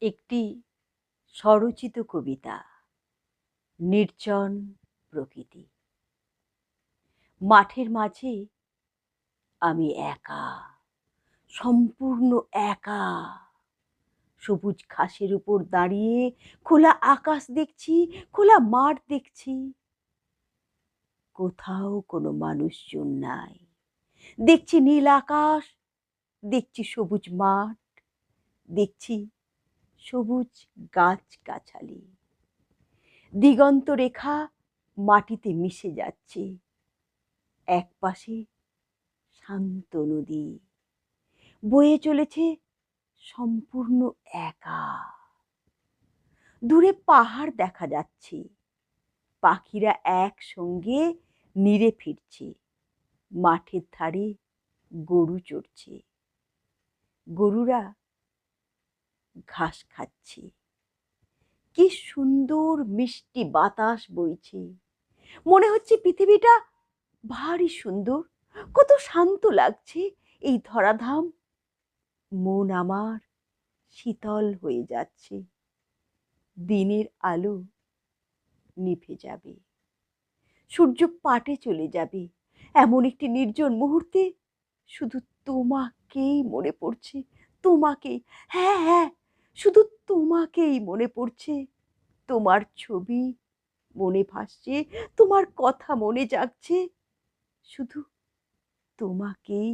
একটি স্বরচিত কবিতা। নির্জন প্রকৃতি। মাঠের মাঝে আমি একা, সম্পূর্ণ একা। সবুজ ঘাসের উপর দাঁড়িয়ে খোলা আকাশ দেখছি, খোলা মাঠ দেখছি। কোথাও কোনো মানুষজন নাই। দেখছি নীল আকাশ, দেখছি সবুজ মাঠ, দেখছি সবুজ গাছগাছালি। দিগন্ত রেখা মাটিতে মিশে যাচ্ছে। একপাশে শান্ত নদী বয়ে চলেছে সম্পূর্ণ একা। দূরে পাহাড় দেখা যাচ্ছে। পাখিরা একসঙ্গে নিরে ফিরছে। মাঠের ধারে গরু চড়ছে। গরুরা ঘাস খাচ্ছে। কি সুন্দর মিষ্টি বাতাস বইছে। মনে হচ্ছে পৃথিবীটা ভারী সুন্দর, কত শান্ত লাগছে এই ধরাধাম। মন আমার শীতল হয়ে যাচ্ছে। দিনের আলো নিভে যাবে, সূর্য পাটে চলে যাবে। এমন একটি নির্জন মুহূর্তে শুধু তোমাকেই মনে পড়ছে, তোমাকে। হ্যাঁ হ্যাঁ, শুধু তোমাকেই মনে পড়ছে। তোমার ছবি মনে ভাসছে, তোমার কথা মনে জাগছে। শুধু তোমাকেই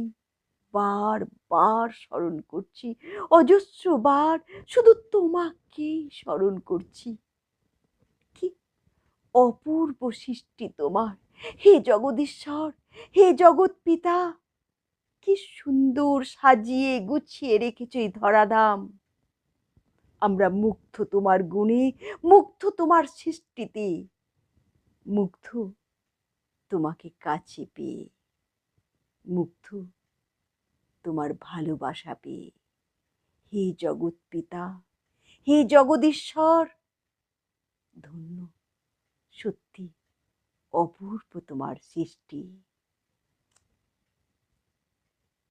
বারবার স্মরণ করছি, অজস্রবার শুধু তোমাকেই স্মরণ করছি। কি অপূর্ব সৃষ্টি তোমার, হে জগদীশ্বর, হে জগৎ পিতা। কি সুন্দর সাজিয়ে গুছিয়ে রেখেছ এই ধরাধাম। আমরা মুগ্ধ তোমার গুণে, মুগ্ধ তোমার সৃষ্টিতে, মুগ্ধ তোমাকে কাছে পেয়ে, মুগ্ধ তোমার ভালোবাসা পেয়ে। হে জগৎ পিতা, হে জগদীশ্বর, ধন্য, সত্যি অপূর্ব তোমার সৃষ্টি।